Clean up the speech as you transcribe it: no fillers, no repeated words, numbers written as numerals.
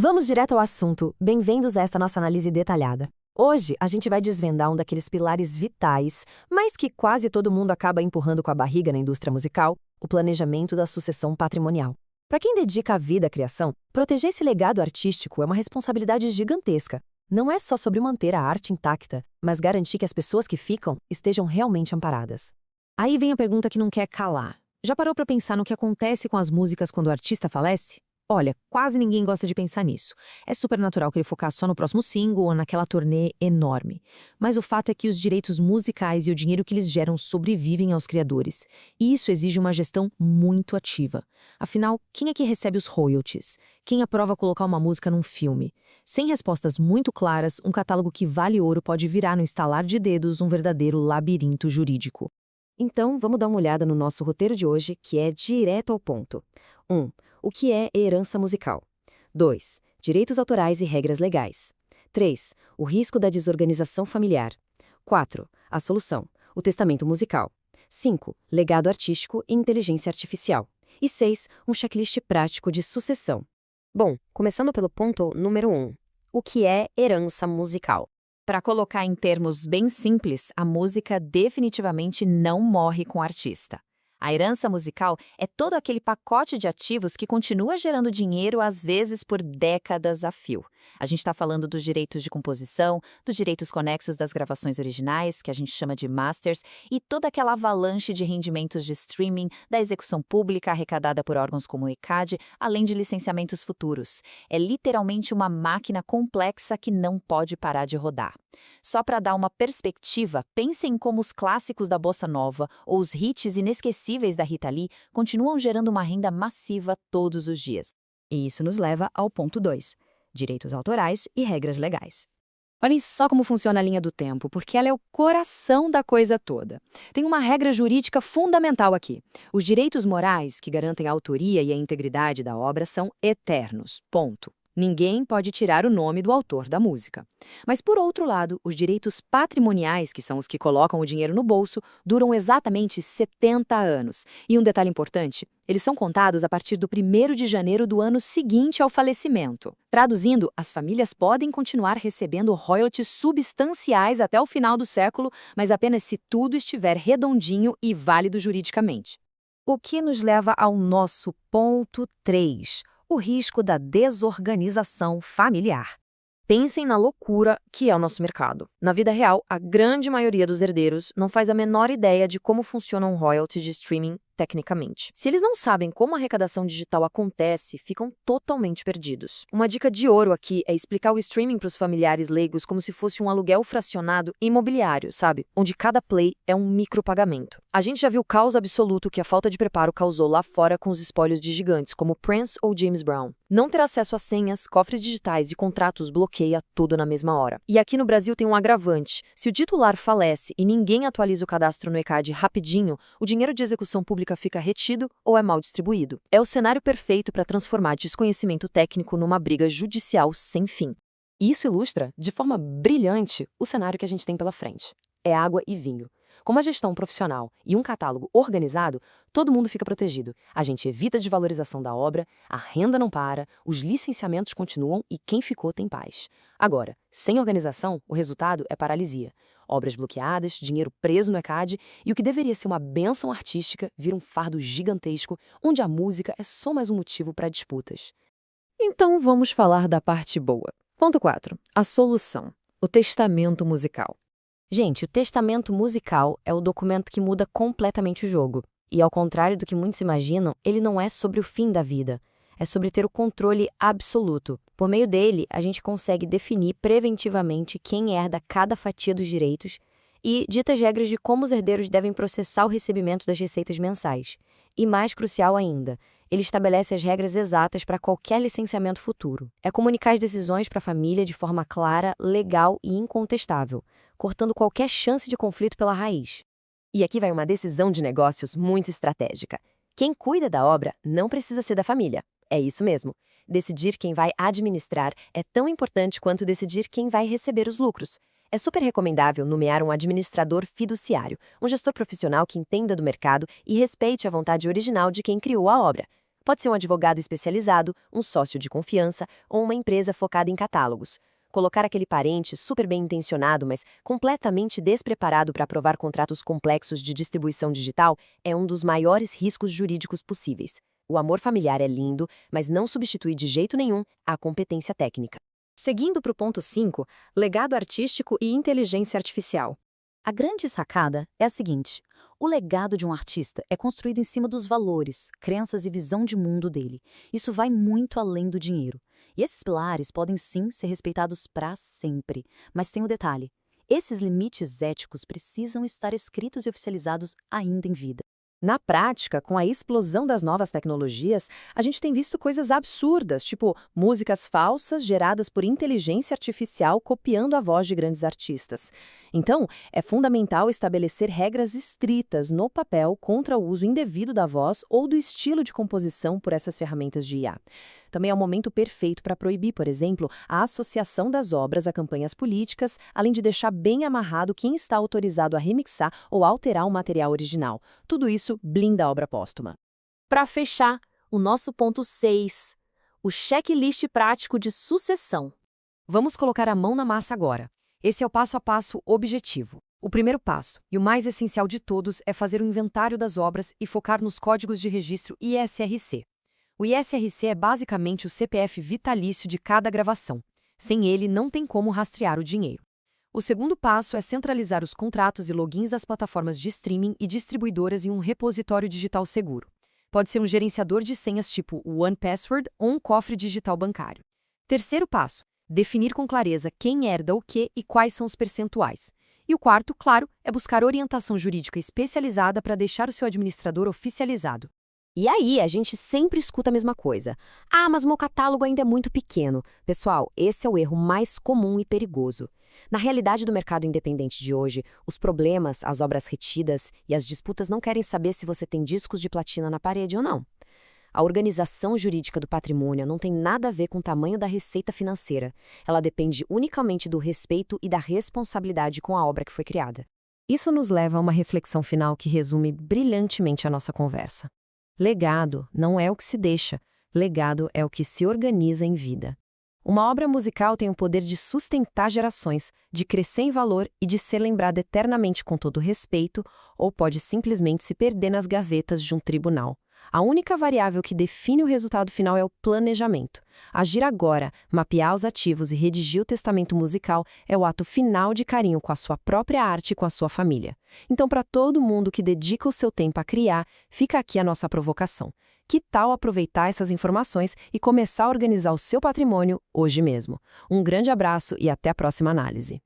Vamos direto ao assunto. Bem-vindos a esta nossa análise detalhada. Hoje, a gente vai desvendar um daqueles pilares vitais, mas que quase todo mundo acaba empurrando com a barriga na indústria musical, o planejamento da sucessão patrimonial. Para quem dedica a vida à criação, proteger esse legado artístico é uma responsabilidade gigantesca. Não é só sobre manter a arte intacta, mas garantir que as pessoas que ficam estejam realmente amparadas. Aí vem a pergunta que não quer calar. Já parou para pensar no que acontece com as músicas quando o artista falece? Olha, quase ninguém gosta de pensar nisso. É super natural querer focar só no próximo single ou naquela turnê enorme. Mas o fato é que os direitos musicais e o dinheiro que eles geram sobrevivem aos criadores. E isso exige uma gestão muito ativa. Afinal, quem é que recebe os royalties? Quem aprova colocar uma música num filme? Sem respostas muito claras, um catálogo que vale ouro pode virar no estalar de dedos um verdadeiro labirinto jurídico. Então, vamos dar uma olhada no nosso roteiro de hoje, que é direto ao ponto. 1. O que é herança musical? 2. Direitos autorais e regras legais. 3. O risco da desorganização familiar. 4. A solução. O testamento musical. 5. Legado artístico e inteligência artificial. E 6. Um checklist prático de sucessão. Bom, começando pelo ponto número 1. O que é herança musical? Para colocar em termos bem simples, a música definitivamente não morre com o artista. A herança musical é todo aquele pacote de ativos que continua gerando dinheiro, às vezes por décadas a fio. A gente está falando dos direitos de composição, dos direitos conexos das gravações originais, que a gente chama de masters, e toda aquela avalanche de rendimentos de streaming, da execução pública arrecadada por órgãos como o ECAD, além de licenciamentos futuros. É literalmente uma máquina complexa que não pode parar de rodar. Só para dar uma perspectiva, pensem em como os clássicos da bossa nova ou os hits inesquecíveis da Rita Lee continuam gerando uma renda massiva todos os dias. E isso nos leva ao ponto 2, direitos autorais e regras legais. Olhem só como funciona a linha do tempo, porque ela é o coração da coisa toda. Tem uma regra jurídica fundamental aqui. Os direitos morais que garantem a autoria e a integridade da obra são eternos. Ponto. Ninguém pode tirar o nome do autor da música. Mas, por outro lado, os direitos patrimoniais, que são os que colocam o dinheiro no bolso, duram exatamente 70 anos. E um detalhe importante, eles são contados a partir do 1º de janeiro do ano seguinte ao falecimento. Traduzindo, as famílias podem continuar recebendo royalties substanciais até o final do século, mas apenas se tudo estiver redondinho e válido juridicamente. O que nos leva ao nosso ponto 3. O risco da desorganização familiar. Pensem na loucura que é o nosso mercado. Na vida real, a grande maioria dos herdeiros não faz a menor ideia de como funciona um royalty de streaming tecnicamente. Se eles não sabem como a arrecadação digital acontece, ficam totalmente perdidos. Uma dica de ouro aqui é explicar o streaming para os familiares leigos como se fosse um aluguel fracionado imobiliário, sabe? Onde cada play é um micropagamento. A gente já viu o caos absoluto que a falta de preparo causou lá fora com os espólios de gigantes como Prince ou James Brown. Não ter acesso a senhas, cofres digitais e contratos bloqueia tudo na mesma hora. E aqui no Brasil tem um agravante. Se o titular falece e ninguém atualiza o cadastro no ECAD rapidinho, o dinheiro de execução pública fica retido ou é mal distribuído. É o cenário perfeito para transformar desconhecimento técnico numa briga judicial sem fim. E isso ilustra, de forma brilhante, o cenário que a gente tem pela frente. É água e vinho. Com uma gestão profissional e um catálogo organizado, todo mundo fica protegido. A gente evita a desvalorização da obra, a renda não para, os licenciamentos continuam e quem ficou tem paz. Agora, sem organização, o resultado é paralisia. Obras bloqueadas, dinheiro preso no ECAD e o que deveria ser uma bênção artística vira um fardo gigantesco, onde a música é só mais um motivo para disputas. Então vamos falar da parte boa. Ponto 4. A solução. O testamento musical. Gente, o testamento musical é o documento que muda completamente o jogo. E ao contrário do que muitos imaginam, ele não é sobre o fim da vida. É sobre ter o controle absoluto. Por meio dele, a gente consegue definir preventivamente quem herda cada fatia dos direitos e dita as regras de como os herdeiros devem processar o recebimento das receitas mensais. E mais crucial ainda, ele estabelece as regras exatas para qualquer licenciamento futuro. É comunicar as decisões para a família de forma clara, legal e incontestável, cortando qualquer chance de conflito pela raiz. E aqui vai uma decisão de negócios muito estratégica. Quem cuida da obra não precisa ser da família. É isso mesmo. Decidir quem vai administrar é tão importante quanto decidir quem vai receber os lucros. É super recomendável nomear um administrador fiduciário, um gestor profissional que entenda do mercado e respeite a vontade original de quem criou a obra. Pode ser um advogado especializado, um sócio de confiança ou uma empresa focada em catálogos. Colocar aquele parente super bem intencionado, mas completamente despreparado para aprovar contratos complexos de distribuição digital é um dos maiores riscos jurídicos possíveis. O amor familiar é lindo, mas não substitui de jeito nenhum a competência técnica. Seguindo para o ponto 5, legado artístico e inteligência artificial. A grande sacada é a seguinte: o legado de um artista é construído em cima dos valores, crenças e visão de mundo dele. Isso vai muito além do dinheiro. E esses pilares podem sim ser respeitados para sempre. Mas tem um detalhe: esses limites éticos precisam estar escritos e oficializados ainda em vida. Na prática, com a explosão das novas tecnologias, a gente tem visto coisas absurdas, tipo músicas falsas geradas por inteligência artificial copiando a voz de grandes artistas. Então, é fundamental estabelecer regras estritas no papel contra o uso indevido da voz ou do estilo de composição por essas ferramentas de IA. Também é o momento perfeito para proibir, por exemplo, a associação das obras a campanhas políticas, além de deixar bem amarrado quem está autorizado a remixar ou alterar o material original. Tudo isso blinda a obra póstuma. Para fechar, o nosso ponto 6, o checklist prático de sucessão. Vamos colocar a mão na massa agora. Esse é o passo a passo objetivo. O primeiro passo, e o mais essencial de todos, é fazer um inventário das obras e focar nos códigos de registro ISRC. O ISRC é basicamente o CPF vitalício de cada gravação. Sem ele, não tem como rastrear o dinheiro. O segundo passo é centralizar os contratos e logins das plataformas de streaming e distribuidoras em um repositório digital seguro. Pode ser um gerenciador de senhas tipo OnePassword ou um cofre digital bancário. Terceiro passo, definir com clareza quem herda o quê e quais são os percentuais. E o quarto, claro, é buscar orientação jurídica especializada para deixar o seu administrador oficializado. E aí, a gente sempre escuta a mesma coisa. Ah, mas o meu catálogo ainda é muito pequeno. Pessoal, esse é o erro mais comum e perigoso. Na realidade do mercado independente de hoje, os problemas, as obras retidas e as disputas não querem saber se você tem discos de platina na parede ou não. A organização jurídica do patrimônio não tem nada a ver com o tamanho da receita financeira. Ela depende unicamente do respeito e da responsabilidade com a obra que foi criada. Isso nos leva a uma reflexão final que resume brilhantemente a nossa conversa. Legado não é o que se deixa, legado é o que se organiza em vida. Uma obra musical tem o poder de sustentar gerações, de crescer em valor e de ser lembrada eternamente com todo respeito, ou pode simplesmente se perder nas gavetas de um tribunal. A única variável que define o resultado final é o planejamento. Agir agora, mapear os ativos e redigir o testamento musical é o ato final de carinho com a sua própria arte e com a sua família. Então, para todo mundo que dedica o seu tempo a criar, fica aqui a nossa provocação. Que tal aproveitar essas informações e começar a organizar o seu patrimônio hoje mesmo? Um grande abraço e até a próxima análise.